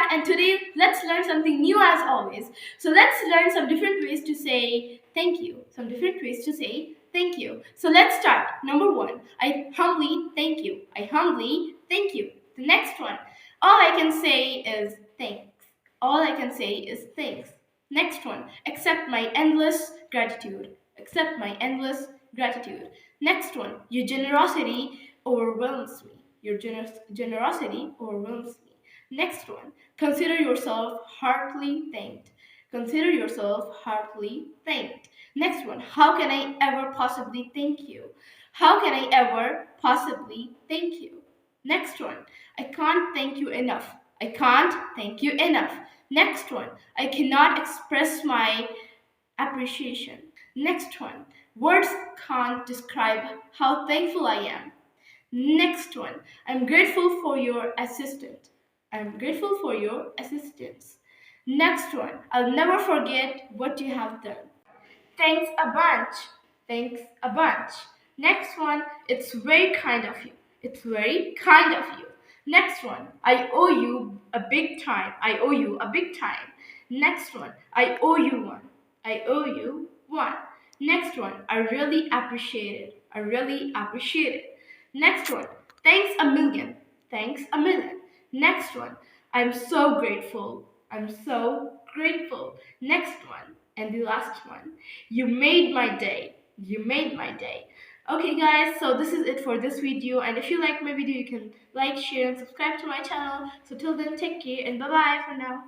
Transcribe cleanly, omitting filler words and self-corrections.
back, and today let's learn something new as always. So let's learn some different ways to say thank you. Some different ways to say thank you. So let's start. Number one, I humbly thank you. I humbly thank you. The next one, all I can say is thanks. All I can say is thanks. Next one, accept my endless gratitude. Accept my endless gratitude. Next one, your generosity overwhelms me. Your generosity overwhelms me. Next one, consider yourself heartily thanked. Consider yourself heartily thanked. Next one, how can I ever possibly thank you? How can I ever possibly thank you? Next one, I can't thank you enough. I can't thank you enough. Next one, I cannot express my appreciation. Next one, words can't describe how thankful I am. Next one, I'm grateful for your assistant. I'm grateful for your assistance. Next one, I'll never forget what you have done. Thanks a bunch. Thanks a bunch. Next one, it's very kind of you. It's very kind of you. Next one, I owe you a big time. I owe you a big time. Next one, I owe you one. I owe you one. Next one, I really appreciate it. I really appreciate it. Next one, thanks a million. Thanks a million. Next one, I'm so grateful. I'm so grateful. Next one, and the last one, you made my day. You made my day. Okay guys, so this is it for this video, and if you like my video you can like, share and subscribe to my channel. So till then, take care and bye bye for now.